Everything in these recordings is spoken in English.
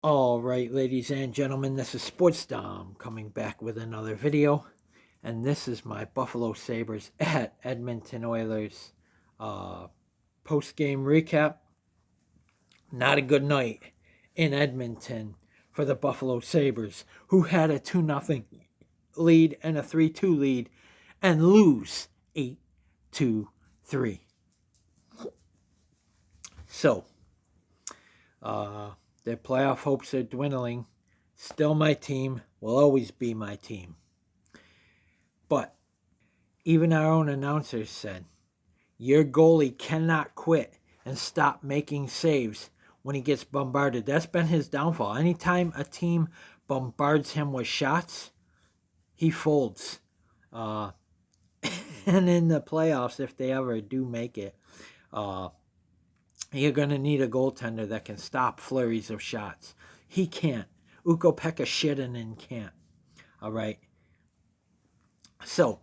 All right, ladies and gentlemen, this is Sports Dom coming back with another video, and this is my Buffalo Sabres at Edmonton Oilers post-game recap. Not a good night in Edmonton for the Buffalo Sabres, who had a 2-0 lead and a 3-2 lead, and lose 8-3. So, their playoff hopes are dwindling. Still my team, will always be my team. But even our own announcers said, your goalie cannot quit and stop making saves when he gets bombarded. That's been his downfall. Anytime a team bombards him with shots, he folds. And in the playoffs, if they ever do make it, you're going to need a goaltender that can stop flurries of shots. He can't. Ukko-Pekka Shitinen can't. All right. So,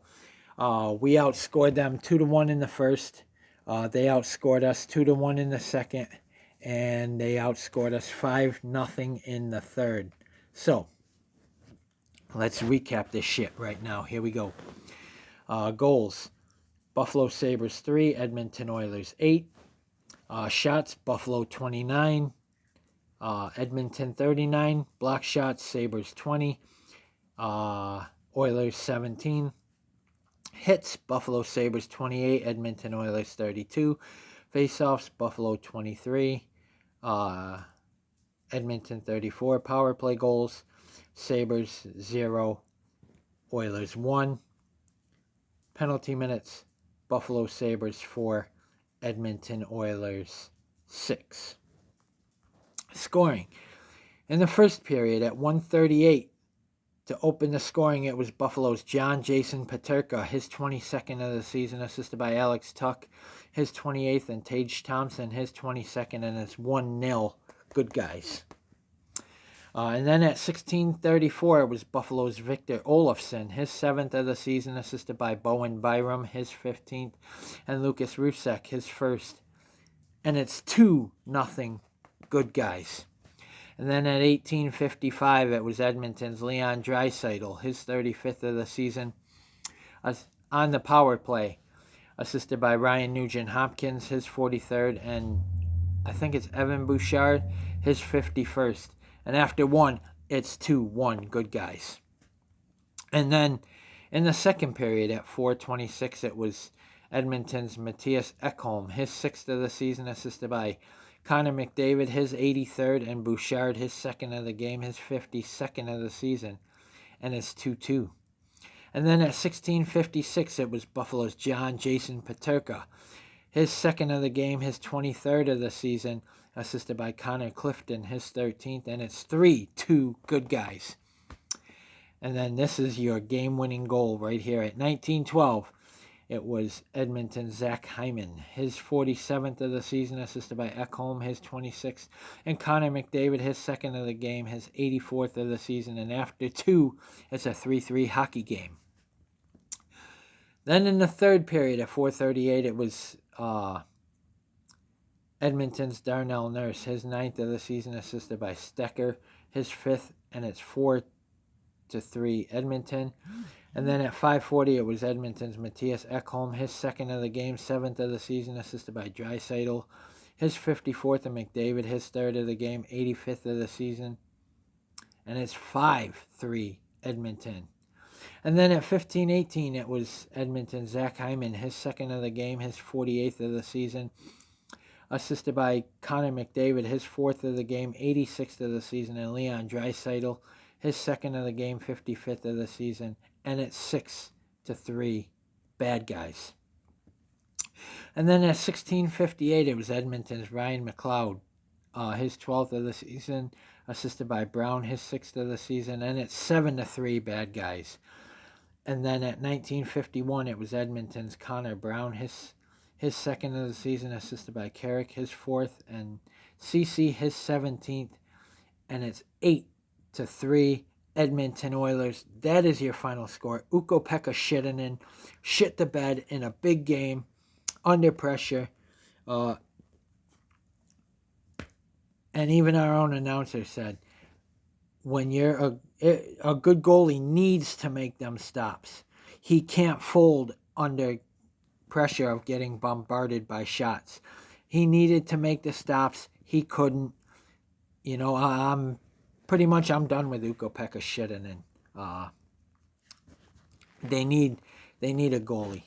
we outscored them 2-1 in the first. They outscored us 2-1 in the second. And they outscored us 5-0 in the third. So, let's recap this shit right now. Here we go. Goals. Buffalo Sabres 3, Edmonton Oilers 8. Shots, Buffalo 29, Edmonton 39. Block shots, Sabres 20, Oilers 17. Hits, Buffalo Sabres 28, Edmonton Oilers 32. Faceoffs, Buffalo 23, Edmonton 34. Power play goals, Sabres 0, Oilers 1. Penalty minutes, Buffalo Sabres 4, Edmonton Oilers 6. Scoring. In the first period at 1:38 to open the scoring, it was Buffalo's John Jason Peterka, his 22nd of the season, assisted by Alex Tuck, his 28th, and Tage Thompson, his 22nd, and it's 1-0. Good guys. And then at 16:34, it was Buffalo's Victor Olofsson, his 7th of the season, assisted by Bowen Byram, his 15th, and Lucas Rusek, his 1st. And it's 2-0. Good guys. And then at 18:55, it was Edmonton's Leon Draisaitl, his 35th of the season, on the power play, assisted by Ryan Nugent-Hopkins, his 43rd, and I think it's Evan Bouchard, his 51st. And after one, it's 2-1. Good guys. And then in the second period at 4:26, it was Edmonton's Mattias Ekholm, his 6th of the season, assisted by Connor McDavid, his 83rd, and Bouchard, his 2nd of the game, his 52nd of the season. And it's 2-2. And then at 16:56, it was Buffalo's John Jason Peterka, his 2nd of the game, his 23rd of the season, assisted by Connor Clifton, his 13th, and it's 3-2. Good guys. And then this is your game-winning goal right here at 19:12. It was Edmonton Zach Hyman, his 47th of the season, assisted by Ekholm, his 26th, and Connor McDavid, his 2nd of the game, his 84th of the season. And after two, it's a 3-3 hockey game. Then in the third period at 4:38, it was Edmonton's Darnell Nurse, his 9th of the season, assisted by Stecker, his 5th, and it's 4-3 Edmonton. And then at 5:40, it was Edmonton's Mattias Ekholm, his 2nd of the game, 7th of the season, assisted by Draisaitl, his 54th, and McDavid, his 3rd of the game, 85th of the season. And it's 5-3 Edmonton. And then at 15:18, it was Edmonton Zach Hyman, his 2nd of the game, his 48th of the season, assisted by Connor McDavid, his 4th of the game, 86th of the season, and Leon Draisaitl, his 2nd of the game, 55th of the season. And it's 6-3 bad guys. And then at 16:58, it was Edmonton's Ryan McLeod, his 12th of the season, assisted by Brown, his 6th of the season, and it's 7-3 bad guys. And then at 19:51, it was Edmonton's Connor Brown, his 2nd of the season, assisted by Carrick, his 4th, and CC, his 17th, and it's 8-3 Edmonton Oilers. That is your final score. Ukko-Pekka Shitinen shit the bed in a big game, under pressure. And even our own announcer said, when you're a good goalie needs to make them stops. He can't fold under pressure of getting bombarded by shots. He needed to make the stops. He couldn't. I'm done with Ukko-Pekka Shitinen. They need a goalie.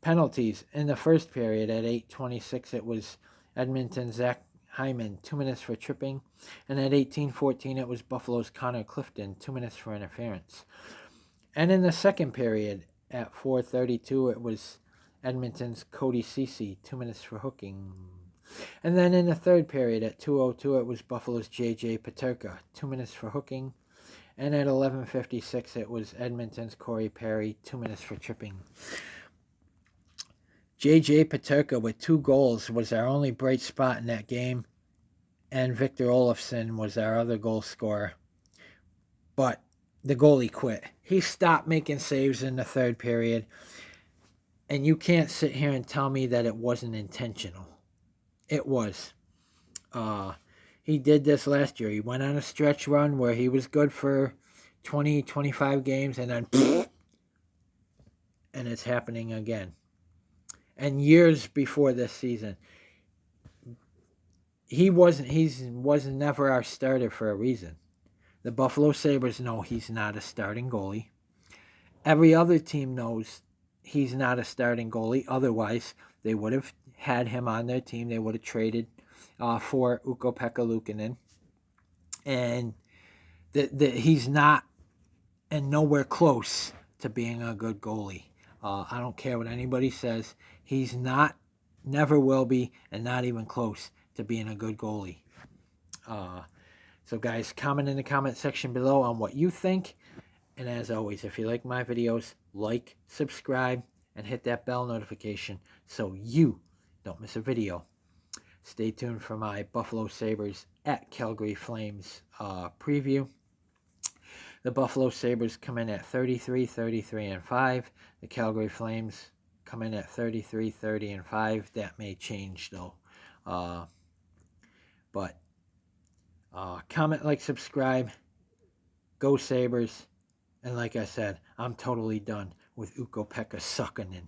Penalties in the first period at 8:26, it was Edmonton Zach Hyman, 2 minutes for tripping, and at 18:14 it was Buffalo's Connor Clifton, 2 minutes for interference. And in the second period at 4:32 it was Edmonton's Cody Ceci, 2 minutes for hooking. And then in the third period at 2:02 it was Buffalo's JJ Peterka, 2 minutes for hooking. And at 11:56 it was Edmonton's Corey Perry, 2 minutes for tripping. JJ Peterka with 2 goals was our only bright spot in that game, and Victor Olofsson was our other goal scorer. But the goalie quit. He stopped making saves in the third period, and you can't sit here and tell me that it wasn't intentional. It was. He did this last year. He went on a stretch run where he was good for 20, 25 games, and then and it's happening again. And years before this season, he was never our starter for a reason. The Buffalo Sabres know he's not a starting goalie. Every other team knows he's not a starting goalie. Otherwise, they would have had him on their team. They would have traded for Ukko-Pekka Luukkonen. And he's not and nowhere close to being a good goalie. I don't care what anybody says. He's not, never will be, and not even close to being a good goalie. So guys, comment in the comment section below on what you think. And as always, if you like my videos, like, subscribe, and hit that bell notification so you don't miss a video. Stay tuned for my Buffalo Sabres at Calgary Flames preview. The Buffalo Sabres come in at 33-33-5. The Calgary Flames come in at 33-30-5. That may change though. But comment, like, subscribe. Go Sabres. And like I said, I'm totally done with Ukko-Pekka sucking in.